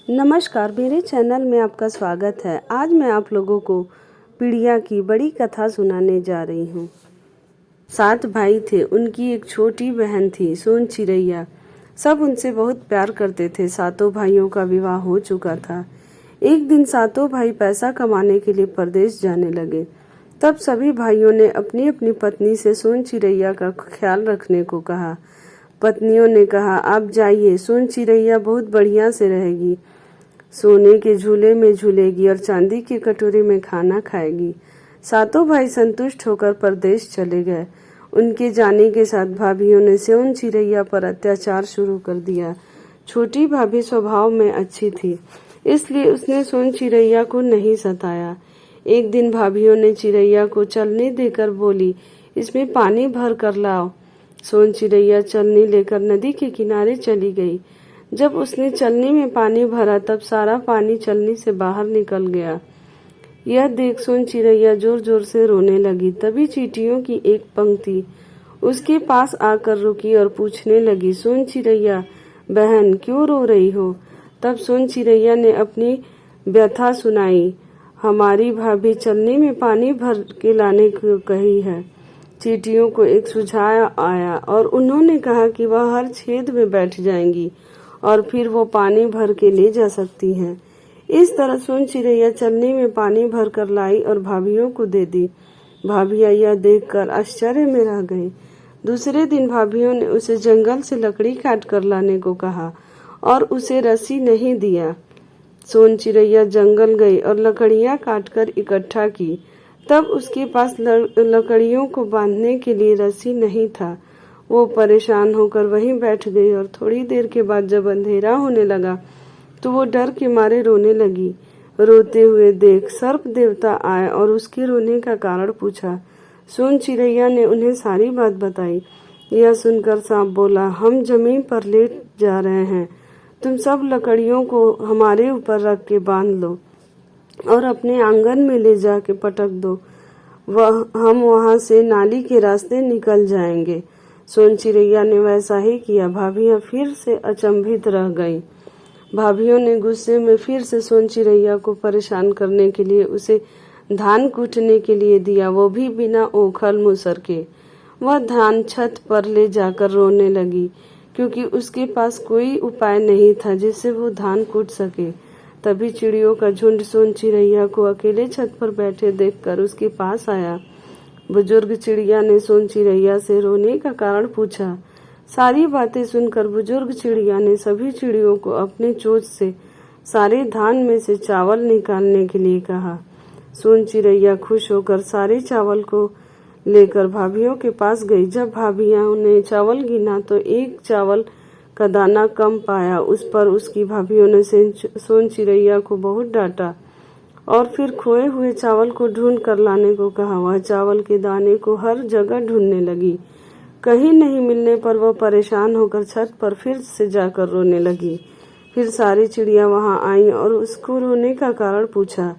नमस्कार, मेरे चैनल में आपका स्वागत है। आज मैं आप लोगों को पिड़िया की बड़ी कथा सुनाने जा रही हूँ। 7 भाई थे, उनकी एक छोटी बहन थी सोन चिरैया। सब उनसे बहुत प्यार करते थे। सातों भाइयों का विवाह हो चुका था। एक दिन सातों भाई पैसा कमाने के लिए परदेश जाने लगे। तब सभी भाइयों ने अपनी अपनी पत्नी से सोन चिरैया का ख्याल रखने को कहा। पत्नियों ने कहा, आप जाइए, सोन चिरैया बहुत बढ़िया से रहेगी, सोने के झूले में झूलेगी और चांदी की कटोरी में खाना खाएगी। सातों भाई संतुष्ट होकर परदेश चले गए। उनके जाने के साथ भाभीियों ने सोन चिरैया पर अत्याचार शुरू कर दिया। छोटी भाभी स्वभाव में अच्छी थी, इसलिए उसने सोन चिरैया को नहीं सताया। एक दिन भाभीियों ने चिरैया को चलनी देकर बोली, इसमें पानी भर कर लाओ। सोन चिरैया चलनी लेकर नदी के किनारे चली गई। जब उसने चलनी में पानी भरा तब सारा पानी चलनी से बाहर निकल गया। यह देख सोन चिरैया जोर जोर से रोने लगी। तभी चींटियों की एक पंक्ति उसके पास आकर रुकी और पूछने लगी, सोन चिरैया बहन क्यों रो रही हो? तब सोन चिरैया ने अपनी व्यथा सुनाई। हमारी भाभी चलनी में पानी भर के लाने को कही है। चींटियों को एक सुझाव आया और उन्होंने कहा कि वह हर छेद में बैठ जाएंगी और फिर वो पानी भर के ले जा सकती हैं। इस तरह सोन चिरैया चलनी में पानी भर कर लाई और भाभीियों को दे दी। भाभियां यह देखकर आश्चर्य में रह गईं। दूसरे दिन भाभीियों ने उसे जंगल से लकड़ी काट कर लाने को कहा और उसे रस्सी नहीं दिया। सोन चिरैया जंगल गई और लकड़ियां काटकर इकट्ठा की। तब उसके पास लकड़ियों को बांधने के लिए रस्सी नहीं था। वो परेशान होकर वहीं बैठ गई और थोड़ी देर के बाद जब अंधेरा होने लगा तो वो डर के मारे रोने लगी। रोते हुए देख सर्प देवता आए और उसके रोने का कारण पूछा। सोन चिरैया ने उन्हें सारी बात बताई। यह सुनकर सांप बोला, हम जमीन पर लेट जा रहे हैं, तुम सब लकड़ियों को हमारे ऊपर रख के बांध लो और अपने आंगन में ले जाके पटक दो, हम वहां से नाली के रास्ते निकल जाएंगे। सोन चिरैया ने वैसा ही किया। भाभियां फिर से अचंभित रह गईं। भाभियों ने गुस्से में फिर से सोन चिरैया को परेशान करने के लिए उसे धान कूटने के लिए दिया, वो भी बिना ओखल मुसर के। वह धान छत पर ले जाकर रोने लगी क्योंकि उसके पास कोई उपाय नहीं था जिससे वो धान कूट सके। तभी चिड़ियों का झुंड सोन चिरैया को अकेले छत पर बैठे देखकर उसके पास आया। बुजुर्ग चिड़िया ने सोन चिरैया से रोने का कारण पूछा। सारी बातें सुनकर बुजुर्ग चिड़िया ने सभी चिड़ियों को अपने चोंच से सारे धान में से चावल निकालने के लिए कहा। सोन चिरैया खुश होकर सारे चावल को लेकर भाभियों के पास गई। जब भाभियों ने चावल गिना तो एक चावल का दाना कम पाया। उस पर उसकी भाभियों ने सोन चिरैया को बहुत डांटा और फिर खोए हुए चावल को ढूंढ कर लाने को कहा। वह चावल के दाने को हर जगह ढूंढने लगी। कहीं नहीं मिलने पर वह परेशान होकर छत पर फिर से जाकर रोने लगी। फिर सारी चिड़िया वहां आईं और उसको रोने का कारण पूछा।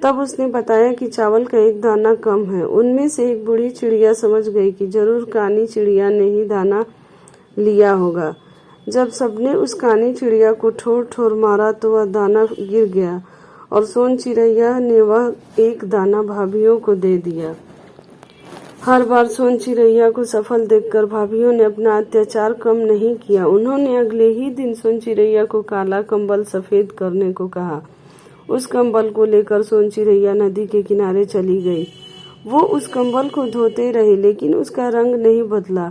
तब उसने बताया कि चावल का एक दाना कम है। उनमें से एक बूढ़ी चिड़िया समझ गई कि जरूर कानी चिड़िया ने ही दाना लिया होगा। जब सबने उस कानी चिड़िया को ठोर ठोर मारा तो वह दाना गिर गया और सोन चिरैया ने वह एक दाना भाभियों को दे दिया। हर बार सोन चिरैया को सफल देखकर भाभियों ने अपना अत्याचार कम नहीं किया। उन्होंने अगले ही दिन सोन चिरैया को काला कंबल सफेद करने को कहा। उस कंबल को लेकर सोन चिरैया नदी के किनारे चली गई। वो उस कंबल को धोते रही लेकिन उसका रंग नहीं बदला।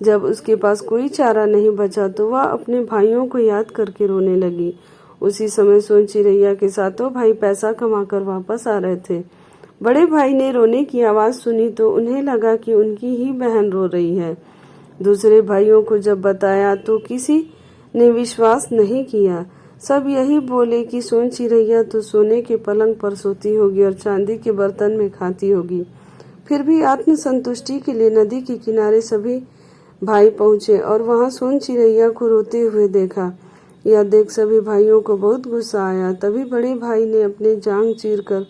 जब उसके पास कोई चारा नहीं बचा तो वह अपने भाइयों को याद करके रोने लगी। उसी समय सोन चिरैया के सातों भाई पैसा कमाकर वापस आ रहे थे। बड़े भाई ने रोने की आवाज सुनी तो उन्हें लगा कि उनकी ही बहन रो रही है। दूसरे भाइयों को जब बताया तो किसी ने विश्वास नहीं किया। सब यही बोले कि सोन चिरैया तो सोने के पलंग पर सोती होगी और चांदी के बर्तन में खाती होगी। फिर भी आत्मसंतुष्टि के लिए नदी के किनारे सभी भाई पहुंचे और वहां सोन चिरैया को रोते हुए देखा। यह देख सभी भाइयों को बहुत गुस्सा आया। तभी बड़े भाई ने अपने जांग चीरकर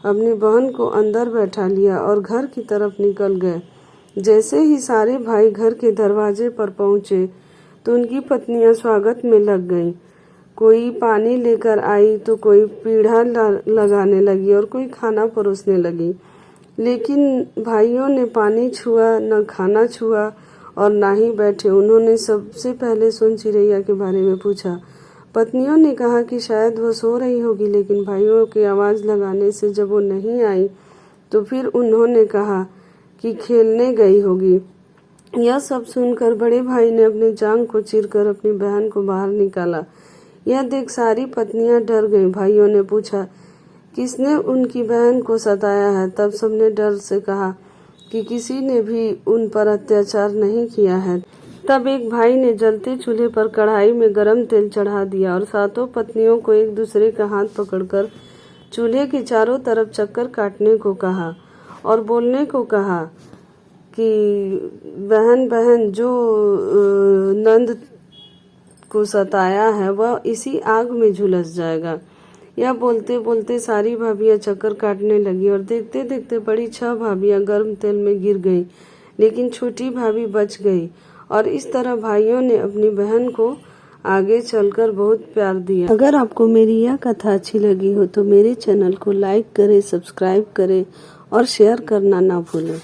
अपनी बहन को अंदर बैठा लिया और घर की तरफ निकल गए। जैसे ही सारे भाई घर के दरवाजे पर पहुंचे तो उनकी पत्नियां स्वागत में लग गईं। कोई पानी लेकर आई तो कोई पीढ़ा लगाने लगी और कोई खाना परोसने लगी। लेकिन भाइयों ने पानी छुआ न खाना छुआ और ना ही बैठे। उन्होंने सबसे पहले सोन चिड़ैया के बारे में पूछा। पत्नियों ने कहा कि शायद वो सो रही होगी, लेकिन भाइयों की आवाज़ लगाने से जब वो नहीं आई तो फिर उन्होंने कहा कि खेलने गई होगी। यह सब सुनकर बड़े भाई ने अपने जांघ को चीरकर अपनी बहन को बाहर निकाला। यह देख सारी पत्नियां डर गईं। भाइयों ने पूछा, किसने उनकी बहन को सताया है? तब सबने डर से कहा कि किसी ने भी उन पर अत्याचार नहीं किया है। तब एक भाई ने जलते चूल्हे पर कढ़ाई में गरम तेल चढ़ा दिया और सातों पत्नियों को एक दूसरे का हाथ पकड़कर चूल्हे के चारों तरफ चक्कर काटने को कहा और बोलने को कहा कि बहन बहन, जो नंद को सताया है वह इसी आग में झुलस जाएगा। यह बोलते बोलते सारी भाभियां चक्कर काटने लगी और देखते देखते बड़ी 6 भाभियां गर्म तेल में गिर गईं, लेकिन छोटी भाभी बच गई। और इस तरह भाइयों ने अपनी बहन को आगे चलकर बहुत प्यार दिया। अगर आपको मेरी यह कथा अच्छी लगी हो तो मेरे चैनल को लाइक करें, सब्सक्राइब करें और शेयर करना ना भूलें।